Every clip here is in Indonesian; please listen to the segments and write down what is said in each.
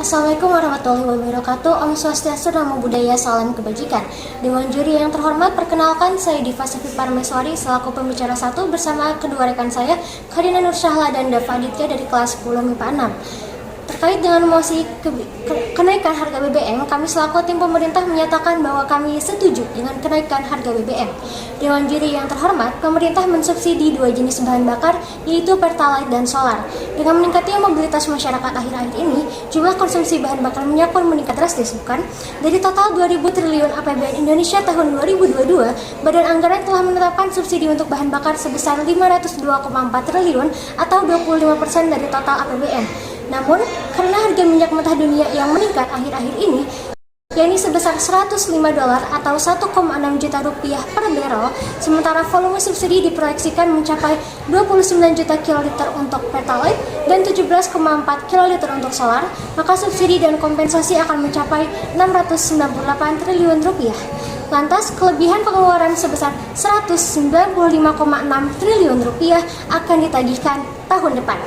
Assalamualaikum warahmatullahi wabarakatuh. Om Swastiastu, Namo Buddhaya, salam kebajikan. Dewan juri yang terhormat, perkenalkan saya Diva Syafi Parmeswari selaku pembicara 1 bersama kedua rekan saya, Karina Nursyahla dan Dava Aditya dari kelas 10 MIPA 6. Terkait dengan mosi kenaikan harga BBM, kami selaku tim pemerintah menyatakan bahwa kami setuju dengan kenaikan harga BBM. Dewan juri yang terhormat, pemerintah mensubsidi dua jenis bahan bakar, yaitu Pertalite dan solar. Dengan meningkatnya mobilitas masyarakat akhir-akhir ini, jumlah konsumsi bahan bakar minyak pun meningkat drastis, bukan? Dari total 2.000 triliun APBN Indonesia tahun 2022, Badan Anggaran telah menetapkan subsidi untuk bahan bakar sebesar 502,4 triliun atau 25% dari total APBN. Namun, karena harga minyak mentah dunia yang meningkat akhir-akhir ini, yakni sebesar $105 atau 1,6 juta rupiah per barrel, sementara volume subsidi diproyeksikan mencapai 29 juta kiloliter untuk Pertalite dan 17,4 kiloliter untuk solar, maka subsidi dan kompensasi akan mencapai 698 triliun rupiah. Lantas, kelebihan pengeluaran sebesar 195,6 triliun rupiah akan ditagihkan tahun depan.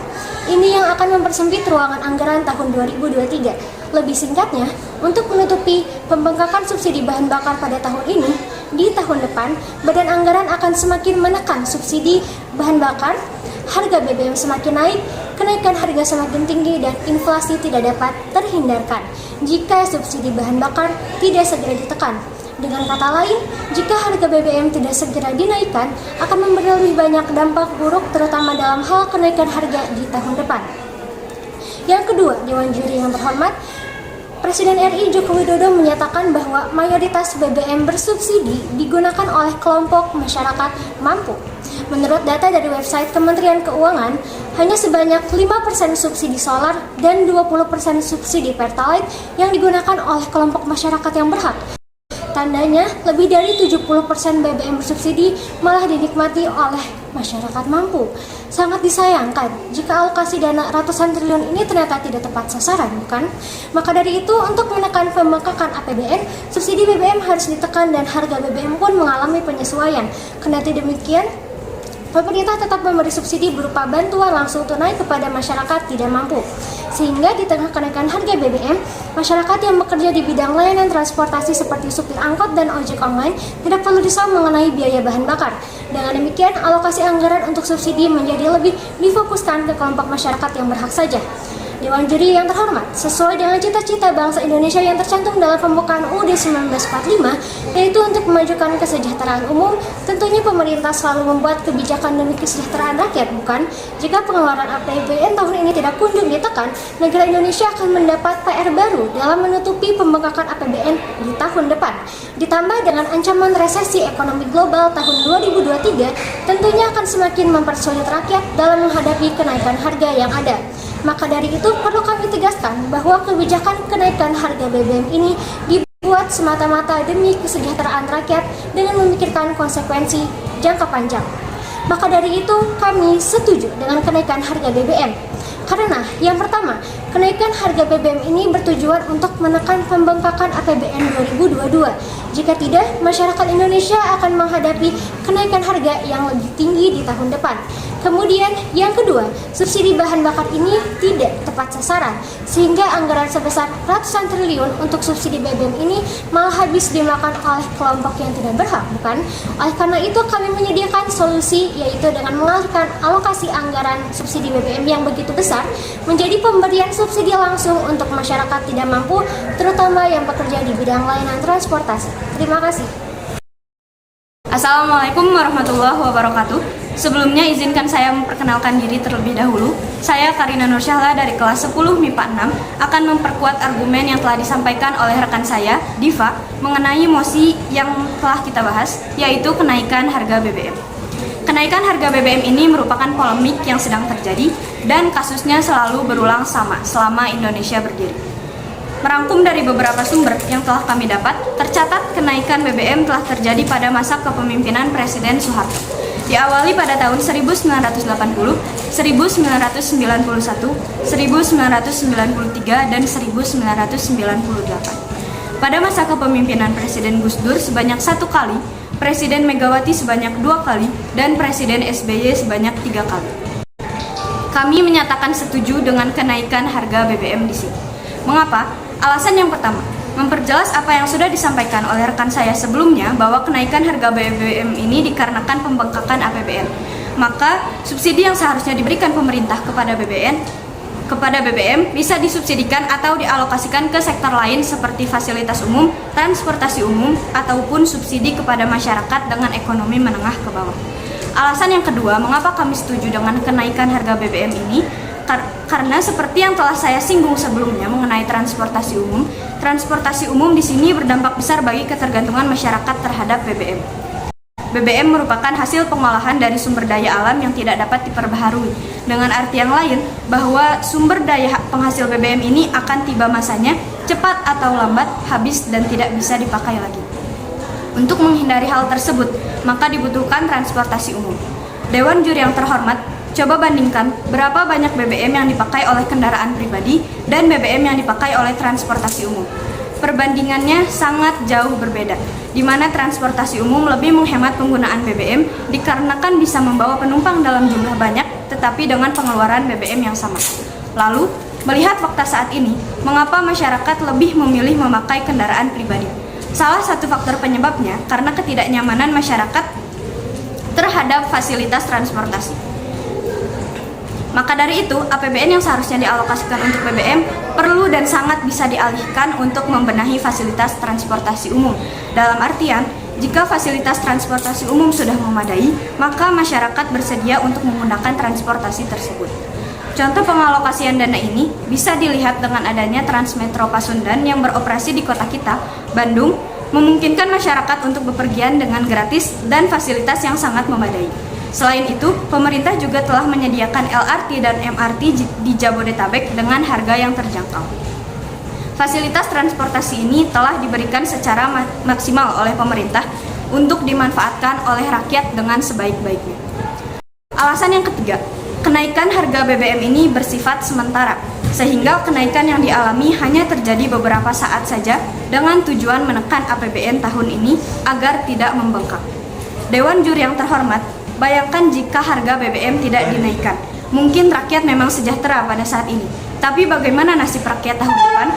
Ini yang akan mempersempit ruangan anggaran tahun 2023. Lebih singkatnya, untuk menutupi pembengkakan subsidi bahan bakar pada tahun ini, di tahun depan, Badan Anggaran akan semakin menekan subsidi bahan bakar, harga BBM semakin naik, kenaikan harga semakin tinggi, dan inflasi tidak dapat terhindarkan jika subsidi bahan bakar tidak segera ditekan. Dengan kata lain, jika harga BBM tidak segera dinaikkan, akan memberi lebih banyak dampak buruk terutama dalam hal kenaikan harga di tahun depan. Yang kedua, Dewan Juri yang terhormat, Presiden RI Joko Widodo menyatakan bahwa mayoritas BBM bersubsidi digunakan oleh kelompok masyarakat mampu. Menurut data dari website Kementerian Keuangan, hanya sebanyak 5% subsidi solar dan 20% subsidi Pertalite yang digunakan oleh kelompok masyarakat yang berhak. Tandanya, lebih dari 70% BBM bersubsidi malah dinikmati oleh masyarakat mampu. Sangat disayangkan jika alokasi dana ratusan triliun ini ternyata tidak tepat sasaran, bukan? Maka dari itu, untuk menekan pembengkakan APBN, subsidi BBM harus ditekan dan harga BBM pun mengalami penyesuaian. Kendati demikian, pemerintah tetap memberi subsidi berupa bantuan langsung tunai kepada masyarakat tidak mampu. Sehingga di tengah kenaikan harga BBM, masyarakat yang bekerja di bidang layanan transportasi seperti supir angkot dan ojek online tidak perlu risau mengenai biaya bahan bakar. Dengan demikian, alokasi anggaran untuk subsidi menjadi lebih difokuskan ke kelompok masyarakat yang berhak saja. Dewan Juri yang terhormat, sesuai dengan cita-cita bangsa Indonesia yang tercantum dalam pembukaan UUD 1945, yaitu untuk memajukan kesejahteraan umum, tentunya pemerintah selalu membuat kebijakan demi kesejahteraan rakyat, bukan? Jika pengeluaran APBN tahun ini tidak kunjung ditekan, negara Indonesia akan mendapat PR baru dalam menutupi pembengkakan APBN di tahun depan. Ditambah dengan ancaman resesi ekonomi global tahun 2023, tentunya akan semakin mempersulit rakyat dalam menghadapi kenaikan harga yang ada. Maka dari itu perlu kami tegaskan bahwa kebijakan kenaikan harga BBM ini dibuat semata-mata demi kesejahteraan rakyat dengan memikirkan konsekuensi jangka panjang. Maka dari itu kami setuju dengan kenaikan harga BBM. Karena yang pertama, kenaikan harga BBM ini bertujuan untuk menekan pembengkakan APBN 2022. Jika tidak, masyarakat Indonesia akan menghadapi kenaikan harga yang lebih tinggi di tahun depan. Kemudian yang kedua, subsidi bahan bakar ini tidak tepat sasaran, sehingga anggaran sebesar ratusan triliun untuk subsidi BBM ini malah habis dimakan oleh kelompok yang tidak berhak, bukan? Oleh karena itu kami menyediakan solusi, yaitu dengan mengalihkan alokasi anggaran subsidi BBM yang begitu besar menjadi pemberian subsidi langsung untuk masyarakat tidak mampu, terutama yang bekerja di bidang layanan transportasi. Terima kasih. Assalamualaikum warahmatullahi wabarakatuh. Sebelumnya izinkan saya memperkenalkan diri terlebih dahulu. Saya Karina Nursyahla dari kelas 10 MIPA 6 akan memperkuat argumen yang telah disampaikan oleh rekan saya, Diva, mengenai mosi yang telah kita bahas, yaitu kenaikan harga BBM. Kenaikan harga BBM ini merupakan polemik yang sedang terjadi dan kasusnya selalu berulang sama selama Indonesia berdiri. Merangkum dari beberapa sumber yang telah kami dapat, tercatat kenaikan BBM telah terjadi pada masa kepemimpinan Presiden Soeharto. Diawali pada tahun 1980, 1991, 1993, dan 1998. Pada masa kepemimpinan Presiden Gus Dur sebanyak 1 kali, Presiden Megawati sebanyak 2 kali, dan Presiden SBY sebanyak 3 kali. Kami menyatakan setuju dengan kenaikan harga BBM di sini. Mengapa? Alasan yang pertama, memperjelas apa yang sudah disampaikan oleh rekan saya sebelumnya bahwa kenaikan harga BBM ini dikarenakan pembengkakan APBN. Maka subsidi yang seharusnya diberikan pemerintah kepada BBM bisa disubsidikan atau dialokasikan ke sektor lain seperti fasilitas umum, transportasi umum, ataupun subsidi kepada masyarakat dengan ekonomi menengah ke bawah. Alasan yang kedua, mengapa kami setuju dengan kenaikan harga BBM ini? Karena seperti yang telah saya singgung sebelumnya mengenai transportasi umum di sini berdampak besar bagi ketergantungan masyarakat terhadap BBM. BBM merupakan hasil pengolahan dari sumber daya alam yang tidak dapat diperbaharui. Dengan arti yang lain, bahwa sumber daya penghasil BBM ini akan tiba masanya, cepat atau lambat, habis dan tidak bisa dipakai lagi. Untuk menghindari hal tersebut, maka dibutuhkan transportasi umum. Dewan Juri yang terhormat, coba bandingkan berapa banyak BBM yang dipakai oleh kendaraan pribadi dan BBM yang dipakai oleh transportasi umum. Perbandingannya sangat jauh berbeda, di mana transportasi umum lebih menghemat penggunaan BBM dikarenakan bisa membawa penumpang dalam jumlah banyak, tetapi dengan pengeluaran BBM yang sama. Lalu, melihat fakta saat ini, mengapa masyarakat lebih memilih memakai kendaraan pribadi? Salah satu faktor penyebabnya karena ketidaknyamanan masyarakat terhadap fasilitas transportasi. Maka dari itu, APBN yang seharusnya dialokasikan untuk BBM perlu dan sangat bisa dialihkan untuk membenahi fasilitas transportasi umum. Dalam artian, jika fasilitas transportasi umum sudah memadai, maka masyarakat bersedia untuk menggunakan transportasi tersebut. Contoh pengalokasian dana ini bisa dilihat dengan adanya Transmetro Pasundan yang beroperasi di kota kita, Bandung, memungkinkan masyarakat untuk bepergian dengan gratis dan fasilitas yang sangat memadai. Selain itu, pemerintah juga telah menyediakan LRT dan MRT di Jabodetabek dengan harga yang terjangkau. Fasilitas transportasi ini telah diberikan secara maksimal oleh pemerintah untuk dimanfaatkan oleh rakyat dengan sebaik-baiknya. Alasan yang ketiga, kenaikan harga BBM ini bersifat sementara, sehingga kenaikan yang dialami hanya terjadi beberapa saat saja dengan tujuan menekan APBN tahun ini agar tidak membengkak. Dewan Juri yang terhormat, bayangkan jika harga BBM tidak dinaikkan. Mungkin rakyat memang sejahtera pada saat ini, tapi bagaimana nasib rakyat tahun depan?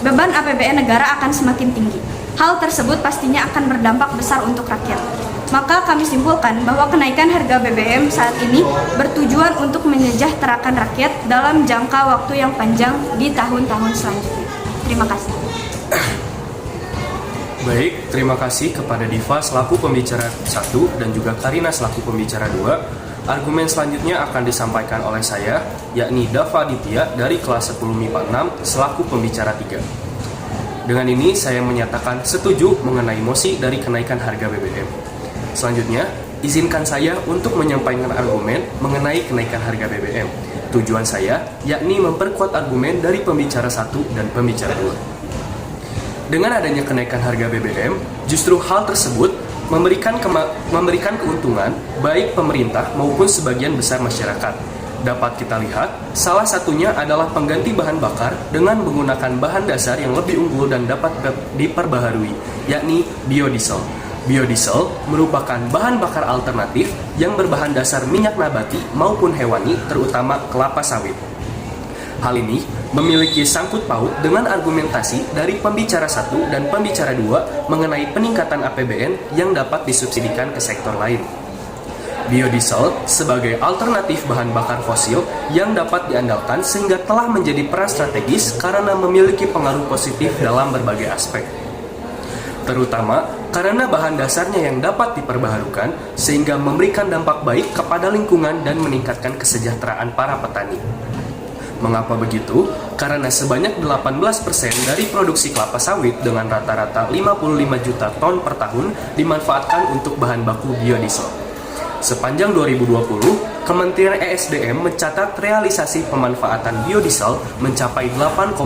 Beban APBN negara akan semakin tinggi. Hal tersebut pastinya akan berdampak besar untuk rakyat. Maka kami simpulkan bahwa kenaikan harga BBM saat ini bertujuan untuk menyejahterakan rakyat dalam jangka waktu yang panjang di tahun-tahun selanjutnya. Terima kasih. Baik, terima kasih kepada Diva selaku pembicara 1 dan juga Karina selaku pembicara 2. Argumen selanjutnya akan disampaikan oleh saya, yakni Dava Aditya dari kelas 10 MIPA 6 selaku pembicara 3. Dengan ini saya menyatakan setuju mengenai mosi dari kenaikan harga BBM. Selanjutnya, izinkan saya untuk menyampaikan argumen mengenai kenaikan harga BBM. Tujuan saya yakni memperkuat argumen dari pembicara 1 dan pembicara 2. Dengan adanya kenaikan harga BBM, justru hal tersebut memberikan keuntungan baik pemerintah maupun sebagian besar masyarakat. Dapat kita lihat, salah satunya adalah pengganti bahan bakar dengan menggunakan bahan dasar yang lebih unggul dan dapat diperbaharui, yakni biodiesel. Biodiesel merupakan bahan bakar alternatif yang berbahan dasar minyak nabati maupun hewani, terutama kelapa sawit. Hal ini memiliki sangkut paut dengan argumentasi dari pembicara 1 dan pembicara 2 mengenai peningkatan APBN yang dapat disubsidikan ke sektor lain. Biodiesel sebagai alternatif bahan bakar fosil yang dapat diandalkan sehingga telah menjadi peran strategis karena memiliki pengaruh positif dalam berbagai aspek. Terutama karena bahan dasarnya yang dapat diperbaharukan sehingga memberikan dampak baik kepada lingkungan dan meningkatkan kesejahteraan para petani. Mengapa begitu? Karena sebanyak 18% dari produksi kelapa sawit dengan rata-rata 55 juta ton per tahun dimanfaatkan untuk bahan baku biodiesel. Sepanjang 2020, Kementerian ESDM mencatat realisasi pemanfaatan biodiesel mencapai 8,4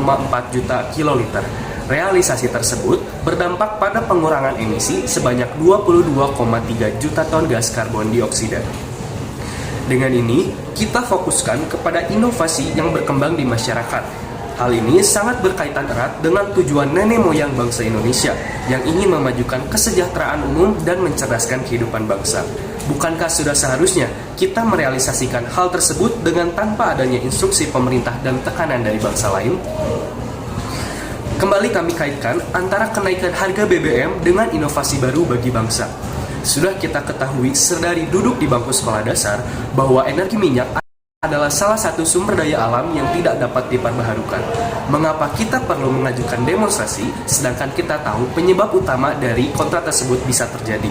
juta kiloliter. Realisasi tersebut berdampak pada pengurangan emisi sebanyak 22,3 juta ton gas karbon dioksida. Dengan ini, kita fokuskan kepada inovasi yang berkembang di masyarakat. Hal ini sangat berkaitan erat dengan tujuan nenek moyang bangsa Indonesia yang ingin memajukan kesejahteraan umum dan mencerdaskan kehidupan bangsa. Bukankah sudah seharusnya kita merealisasikan hal tersebut dengan tanpa adanya instruksi pemerintah dan tekanan dari bangsa lain? Kembali kami kaitkan antara kenaikan harga BBM dengan inovasi baru bagi bangsa. Sudah kita ketahui sedari duduk di bangku sekolah dasar bahwa energi minyak adalah salah satu sumber daya alam yang tidak dapat diperbaharukan. Mengapa kita perlu mengajukan demonstrasi sedangkan kita tahu penyebab utama dari kontra tersebut bisa terjadi?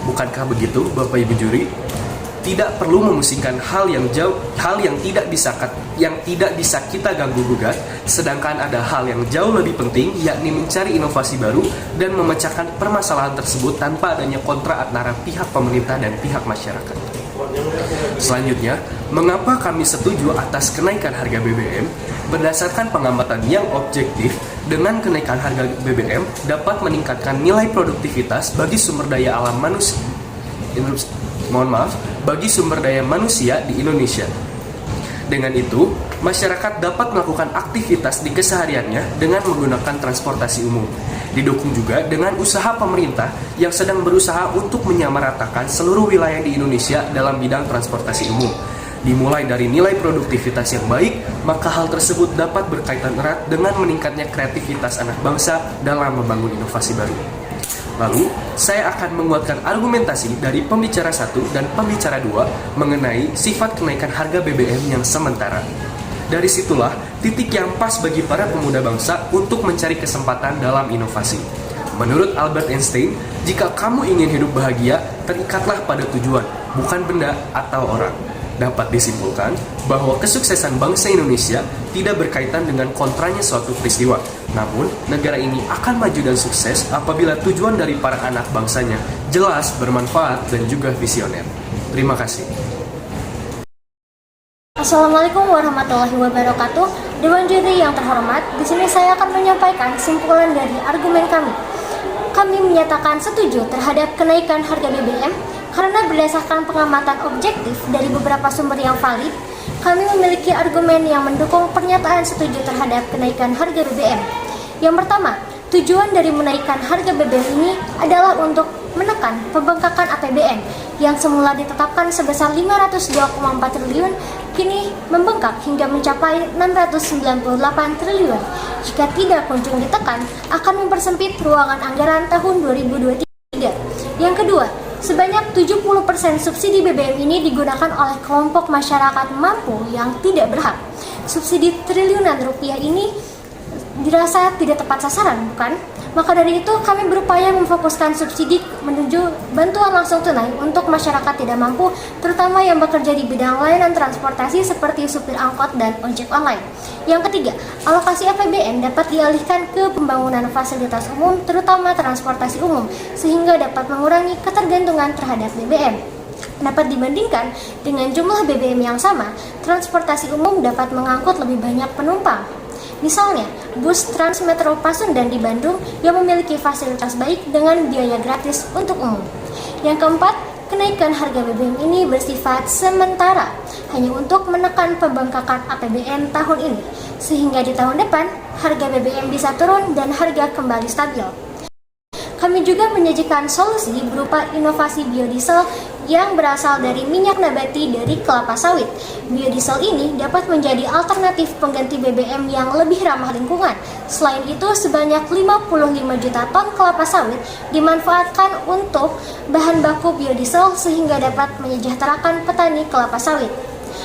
Bukankah begitu, Bapak Ibu juri? Tidak perlu memusingkan hal yang tidak bisa kita ganggu gugat, sedangkan ada hal yang jauh lebih penting, yakni mencari inovasi baru dan memecahkan permasalahan tersebut tanpa adanya kontra antara pihak pemerintah dan pihak masyarakat. Selanjutnya, mengapa kami setuju atas kenaikan harga BBM? Berdasarkan pengamatan yang objektif, dengan kenaikan harga BBM dapat meningkatkan nilai produktivitas bagi sumber daya alam manusia. Bagi sumber daya manusia di Indonesia. Dengan itu, masyarakat dapat melakukan aktivitas di kesehariannya dengan menggunakan transportasi umum. Didukung juga dengan usaha pemerintah yang sedang berusaha untuk menyamaratakan seluruh wilayah di Indonesia dalam bidang transportasi umum. Dimulai dari nilai produktivitas yang baik, maka hal tersebut dapat berkaitan erat dengan meningkatnya kreativitas anak bangsa dalam membangun inovasi baru. Lalu, saya akan menguatkan argumentasi dari pembicara 1 dan pembicara 2 mengenai sifat kenaikan harga BBM yang sementara. Dari situlah titik yang pas bagi para pemuda bangsa untuk mencari kesempatan dalam inovasi. Menurut Albert Einstein, jika kamu ingin hidup bahagia, terikatlah pada tujuan, bukan benda atau orang. Dapat disimpulkan bahwa kesuksesan bangsa Indonesia tidak berkaitan dengan kontranya suatu peristiwa. Namun, negara ini akan maju dan sukses apabila tujuan dari para anak bangsanya jelas, bermanfaat, dan juga visioner. Terima kasih. Assalamualaikum warahmatullahi wabarakatuh. Dewan juri yang terhormat, di sini saya akan menyampaikan kesimpulan dari argumen kami. Kami menyatakan setuju terhadap kenaikan harga BBM karena berdasarkan pengamatan objektif dari beberapa sumber yang valid, kami memiliki argumen yang mendukung pernyataan setuju terhadap kenaikan harga BBM. Yang pertama, tujuan dari menaikkan harga BBM ini adalah untuk menekan pembengkakan APBN yang semula ditetapkan sebesar 502,4 triliun, kini membengkak hingga mencapai 698 triliun. Jika tidak kunjung ditekan, akan mempersempit ruangan anggaran tahun 2023. Yang kedua, sebanyak 70% subsidi BBM ini digunakan oleh kelompok masyarakat mampu yang tidak berhak. Subsidi triliunan rupiah ini dirasa tidak tepat sasaran, bukan? Maka dari itu kami berupaya memfokuskan subsidi menuju bantuan langsung tunai untuk masyarakat tidak mampu, terutama yang bekerja di bidang layanan transportasi seperti supir angkot dan ojek online. Yang ketiga, alokasi APBN dapat dialihkan ke pembangunan fasilitas umum, terutama transportasi umum, sehingga dapat mengurangi ketergantungan terhadap BBM. Dapat dibandingkan dengan jumlah BBM yang sama, transportasi umum dapat mengangkut lebih banyak penumpang. Misalnya, bus Transmetro Pasundan di Bandung yang memiliki fasilitas baik dengan biaya gratis untuk umum. Yang keempat, kenaikan harga BBM ini bersifat sementara, hanya untuk menekan pembengkakan APBN tahun ini, sehingga di tahun depan harga BBM bisa turun dan harga kembali stabil. Kami juga menyajikan solusi berupa inovasi biodiesel yang berasal dari minyak nabati dari kelapa sawit. Biodiesel ini dapat menjadi alternatif pengganti BBM yang lebih ramah lingkungan. Selain itu, sebanyak 55 juta ton kelapa sawit dimanfaatkan untuk bahan baku biodiesel sehingga dapat menyejahterakan petani kelapa sawit.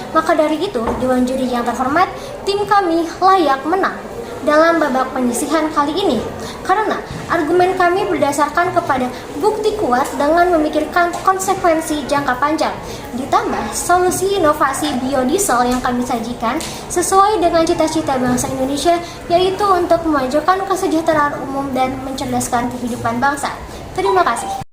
Maka dari itu, Dewan Juri yang terhormat, tim kami layak menang dalam babak penyisihan kali ini, karena argumen kami berdasarkan kepada bukti kuat dengan memikirkan konsekuensi jangka panjang. Ditambah solusi inovasi biodiesel yang kami sajikan sesuai dengan cita-cita bangsa Indonesia, yaitu untuk memajukan kesejahteraan umum dan mencerdaskan kehidupan bangsa. Terima kasih.